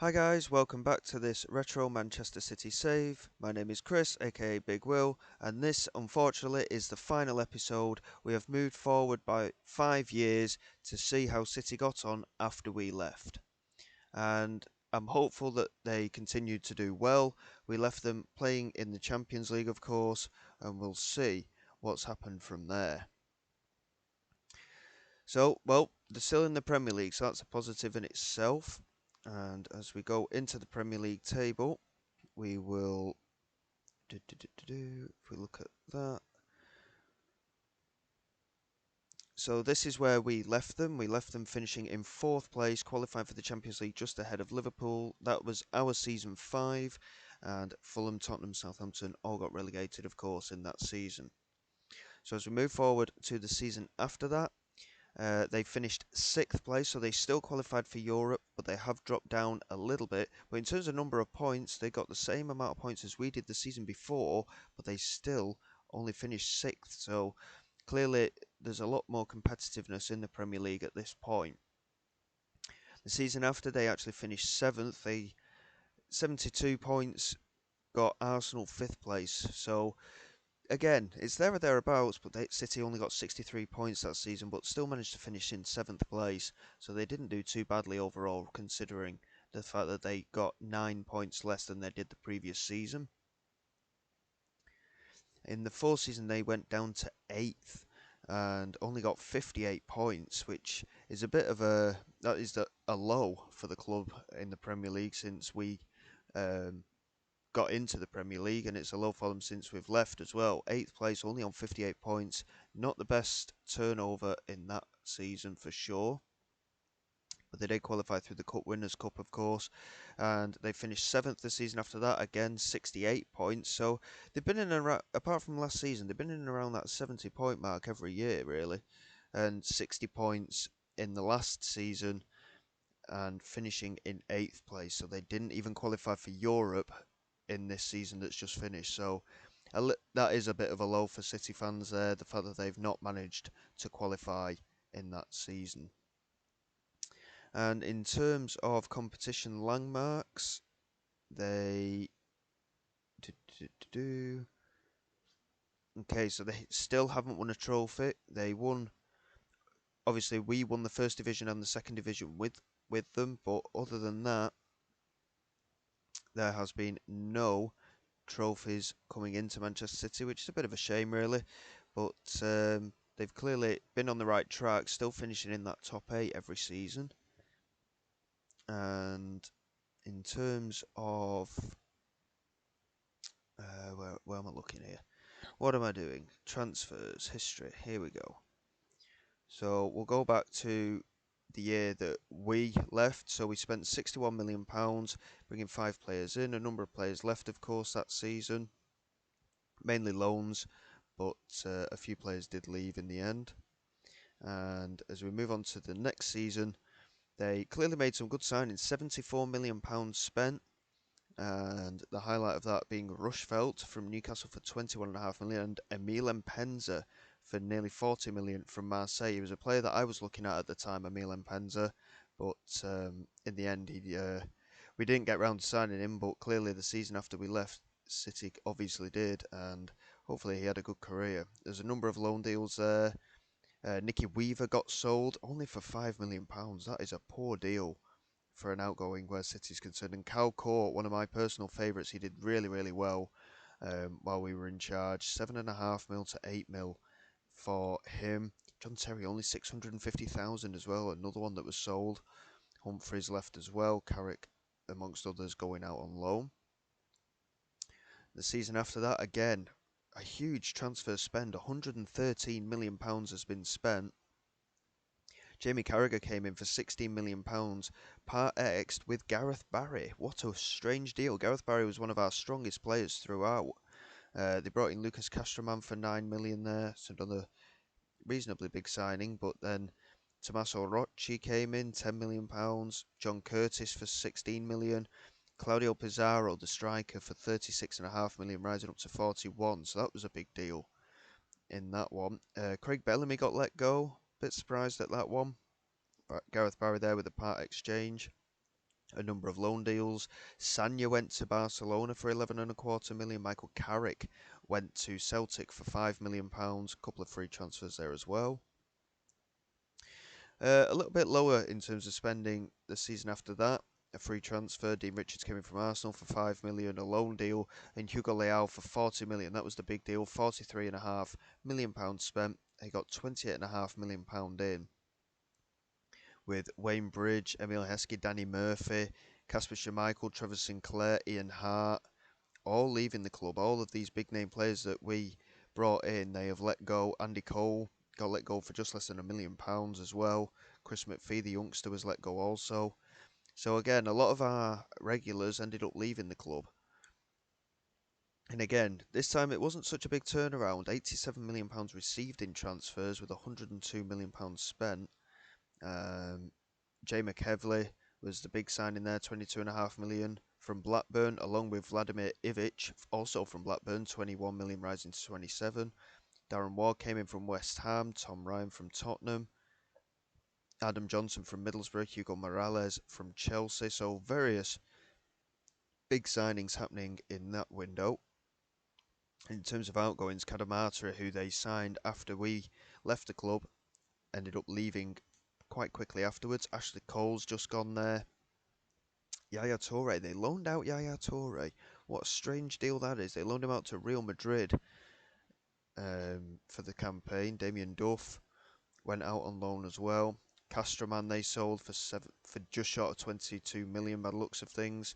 Hi guys, welcome back to this retro Manchester City save. My name is Chris, aka Big Will, and this unfortunately is the final episode. We have moved forward by 5 years to see how City got on after we left. And I'm hopeful that they continued to do well. We left them playing in the Champions League, of course, and we'll see what's happened from there. So, well, they're still in the Premier League, so that's a positive in itself. And as we go into the Premier League table, we will if we look at that. So this is where we left them. We left them finishing in fourth place, qualifying for the Champions League just ahead of Liverpool. That was our season 5, and Fulham, Tottenham, Southampton all got relegated, of course, in that season. So as we move forward to the season after that, they finished 6th place, so they still qualified for Europe, but they have dropped down a little bit. But in terms of number of points, they got the same amount of points as we did the season before, but they still only finished 6th. So clearly, there's a lot more competitiveness in the Premier League at this point. The season after, they actually finished 7th. They 72 points, got Arsenal 5th place. So again, it's there or thereabouts, but City only got 63 points that season, but still managed to finish in 7th place. So they didn't do too badly overall, considering the fact that they got 9 points less than they did the previous season. In the fourth season, they went down to 8th and only got 58 points, which is a bit of a low for the club in the Premier League since we um, got into the Premier League, and it's a low for them since we've left as well. 8th place, only on 58 points. Not the best turnover in that season for sure. But they did qualify through the Cup Winners' Cup, of course, and they finished 7th the season after that, again 68 points. So they've been in and around, apart from last season, they've been in and around that 70-point mark every year, really, and 60 points in the last season and finishing in 8th place. So they didn't even qualify for Europe in this season that's just finished. So that is a bit of a low for City fans there, the fact that they've not managed to qualify in that season. And in terms of competition landmarks, they okay, so they still haven't won a trophy. They won, obviously, we won the first division and the second division with them, but other than that, there has been no trophies coming into Manchester City, which is a bit of a shame, really. But they've clearly been on the right track, still finishing in that top 8 every season. And in terms of where am I looking here? What am I doing? Transfers, history. Here we go. So we'll go back to the year that we left. So we spent £61 million, bringing 5 players in. A number of players left, of course, that season. Mainly loans, but a few players did leave in the end. And as we move on to the next season, they clearly made some good signings. £74 million spent, and the highlight of that being Rushfeldt from Newcastle for 21.5 million, and Emile Mpenza for nearly 40 million from Marseille. He was a player that I was looking at the time, Emile Mpenza, but in the end, we didn't get round to signing him. But clearly, the season after we left, City obviously did, and hopefully he had a good career. There's a number of loan deals there. Nicky Weaver got sold only for £5 million. That is a poor deal for an outgoing where City's concerned. And Cal Court, one of my personal favourites, he did really, really well while we were in charge. 7.5 mil to 8 mil for him. John Terry only 650,000 as well. Another one that was sold. Humphreys left as well. Carrick, amongst others, going out on loan. The season after that, again, a huge transfer spend. £113 million has been spent. Jamie Carragher came in for £16 million, part X'd with Gareth Barry. What a strange deal. Gareth Barry was one of our strongest players throughout. They brought in Lucas Castroman for £9 million there. It's another reasonably big signing, but then Tommaso Rocci came in, £10 million. John Curtis for £16 million. Claudio Pizarro, the striker, for £36.5 million, rising up to 41. So that was a big deal in that one. Craig Bellamy got let go. Bit surprised at that one. But Gareth Barry there with the part exchange. A number of loan deals. Sanya went to Barcelona for 11.25 million. Michael Carrick went to Celtic for £5 million. A couple of free transfers there as well. A little bit lower in terms of spending the season after that. A free transfer. Dean Richards came in from Arsenal for 5 million, a loan deal, and Hugo Leal for 40 million. That was the big deal. £43.5 million spent. He got £28.5 million in, with Wayne Bridge, Emile Heskey, Danny Murphy, Casper Schmeichel, Trevor Sinclair, Ian Hart, all leaving the club. All of these big name players that we brought in, they have let go. Andy Cole got let go for just less than £1 million as well. Chris McPhee, the youngster, was let go also. So again, a lot of our regulars ended up leaving the club. And again, this time it wasn't such a big turnaround. £87 million received in transfers with £102 million spent. Jay McKevley was the big signing there, 22.5 million from Blackburn, along with Vladimir Ivic, also from Blackburn, 21 million rising to 27. Darren Ward came in from West Ham, Tom Ryan from Tottenham, Adam Johnson from Middlesbrough, Hugo Morales from Chelsea. So various big signings happening in that window. In terms of outgoings, Kadamata, who they signed after we left the club, ended up leaving quite quickly afterwards. Ashley Cole's just gone there. Yaya Toure, they loaned out Yaya Toure. What a strange deal that is. They loaned him out to Real Madrid for the campaign. Damien Duff went out on loan as well. Castroman they sold for just short of 22 million by the looks of things.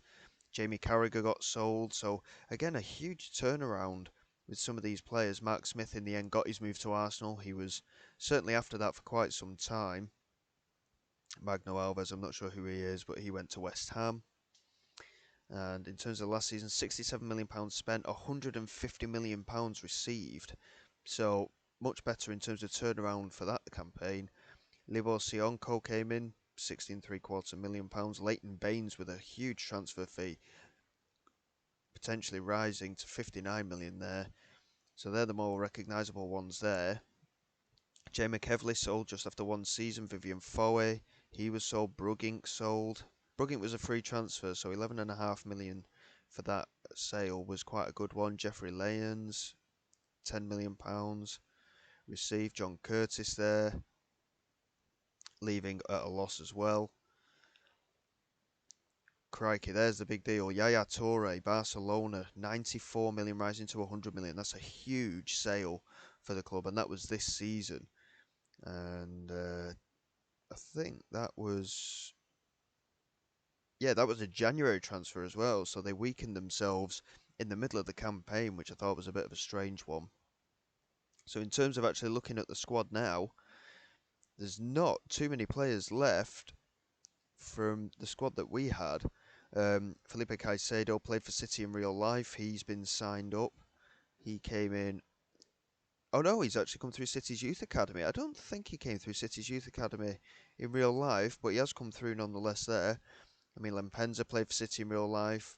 Jamie Carragher got sold. So again, a huge turnaround with some of these players. Mark Smith in the end got his move to Arsenal. He was certainly after that for quite some time. Magno Alves, I'm not sure who he is, but he went to West Ham. And in terms of last season, £67 million spent, £150 million received. So much better in terms of turnaround for that campaign. Libor Sionko came in, £16.75 million. Leighton Baines with a huge transfer fee, potentially rising to 59 million there. So they're the more recognisable ones there. Jay McKevley sold just after one season. Vivian Foe, he was sold. Brugink sold. Brugink was a free transfer, so 11.5 million for that sale was quite a good one. Jeffrey Lyons, £10 million received. John Curtis there, leaving at a loss as well. Crikey, there's the big deal. Yaya Toure, Barcelona, 94 million rising to 100 million. That's a huge sale for the club, and that was this season. And I think that was, yeah, that was a January transfer as well. So they weakened themselves in the middle of the campaign, which I thought was a bit of a strange one. So in terms of actually looking at the squad now, there's not too many players left from the squad that we had. Felipe Caicedo played for City in real life. He's been signed up. He came in. Oh no, he's actually come through City's Youth Academy. I don't think he came through City's Youth Academy in real life, but he has come through nonetheless there. I mean, Lempenza played for City in real life.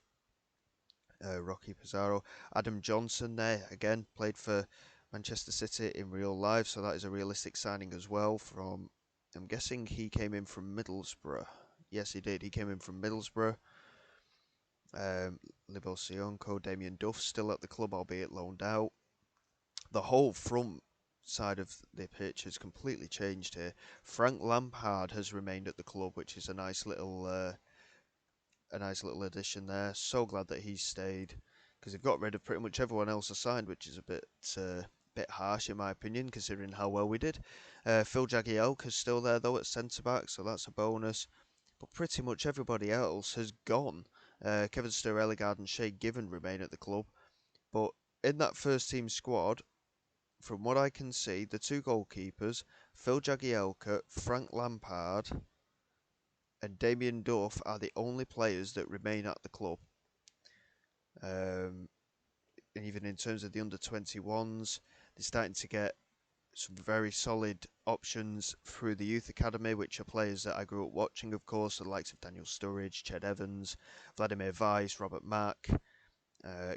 Rocky Pizarro. Adam Johnson there, again, played for Manchester City in real life, so that is a realistic signing as well from, I'm guessing he came in from Middlesbrough. Yes, he did. He came in from Middlesbrough. Libo Sionko, Damien Duff still at the club, albeit loaned out. The whole front side of the pitch has completely changed here. Frank Lampard has remained at the club, which is a nice little addition there. So glad that he's stayed, because they've got rid of pretty much everyone else assigned, which is a bit harsh in my opinion, considering how well we did. Phil Jagielka's still there though at centre back, so that's a bonus. But pretty much everybody else has gone. Kevin Sturelligard and Shay Given remain at the club, but in that first team squad, from what I can see, the two goalkeepers, Phil Jagielka, Frank Lampard, and Damien Duff are the only players that remain at the club. And even in terms of the under-21s, they're starting to get some very solid options through the youth academy, which are players that I grew up watching, of course, the likes of Daniel Sturridge, Ched Evans, Vladimir Weiss, Robert Mack.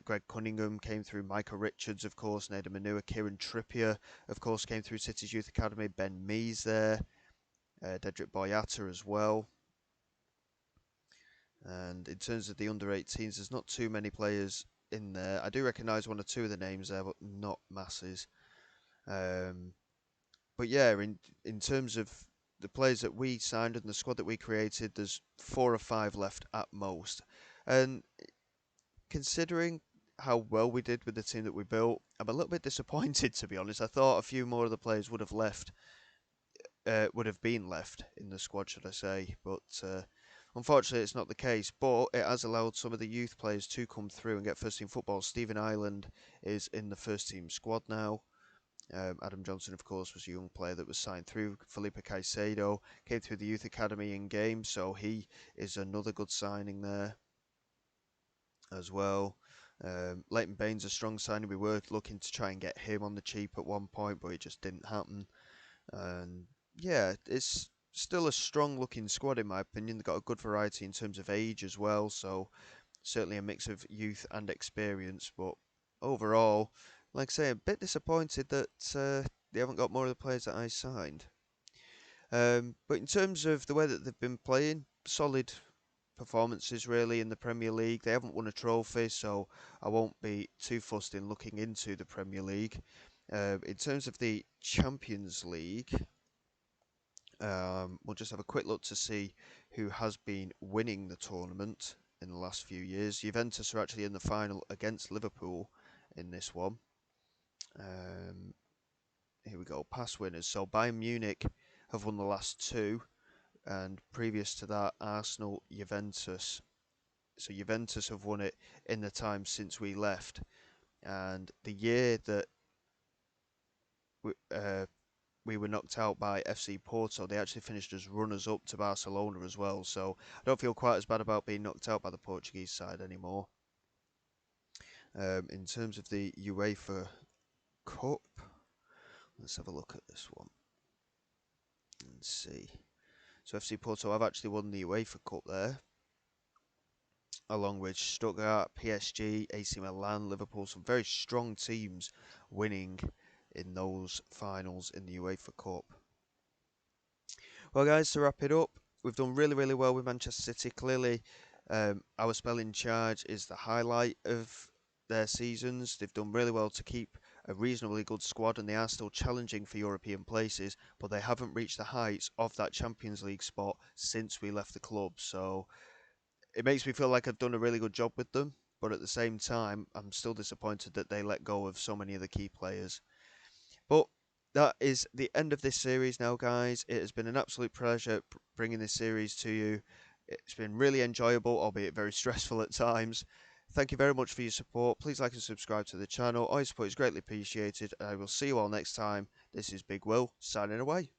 Greg Cunningham came through, Micah Richards, of course, Nader Manua, Kieran Trippier, of course, came through City's Youth Academy, Ben Mees there, Dedrick Boyata as well. And in terms of the under 18s, there's not too many players in there. I do recognise one or two of the names there, but not masses. Um, but yeah, in terms of the players that we signed and the squad that we created, there's 4 or 5 left at most. And considering how well we did with the team that we built, I'm a little bit disappointed to be honest. I thought a few more of the players would have left, would have been left in the squad, should I say? But unfortunately, it's not the case. But it has allowed some of the youth players to come through and get first team football. Stephen Ireland is in the first team squad now. Adam Johnson, of course, was a young player that was signed through. Felipe Caicedo came through the youth academy in game, so he is another good signing there as well. Leighton Baines, a strong signing. We were looking to try and get him on the cheap at one point, but it just didn't happen. And yeah, it's still a strong looking squad in my opinion. They've got a good variety in terms of age as well, so certainly a mix of youth and experience. But overall, like I say, a bit disappointed that they haven't got more of the players that I signed. But in terms of the way that they've been playing, solid performances really in the Premier League. They haven't won a trophy, so I won't be too fussed in looking into the Premier League. In terms of the Champions League, we'll just have a quick look to see who has been winning the tournament in the last few years. Juventus are actually in the final against Liverpool in this one. Here we go, past winners. So Bayern Munich have won the last two, and previous to that, Arsenal, Juventus. So Juventus have won it in the time since we left, and the year that we, uh, we were knocked out by FC Porto, they actually finished as runners-up to Barcelona as well. So I don't feel quite as bad about being knocked out by the Portuguese side anymore. In terms of the UEFA Cup, let's have a look at this one and see. So FC Porto have actually won the UEFA Cup there, along with Stuttgart, PSG, AC Milan, Liverpool, some very strong teams winning in those finals in the UEFA Cup. Well, guys, to wrap it up, we've done really, really well with Manchester City. Clearly, our spell in charge is the highlight of their seasons. They've done really well to keep a reasonably good squad, and they are still challenging for European places, but they haven't reached the heights of that Champions League spot since we left the club. So it makes me feel like I've done a really good job with them, but at the same time, I'm still disappointed that they let go of so many of the key players. But that is the end of this series now, guys. It has been an absolute pleasure bringing this series to you. It's been really enjoyable, albeit very stressful at times. Thank you very much for your support. Please like and subscribe to the channel. All your support is greatly appreciated, and I will see you all next time. This is Big Will, signing away.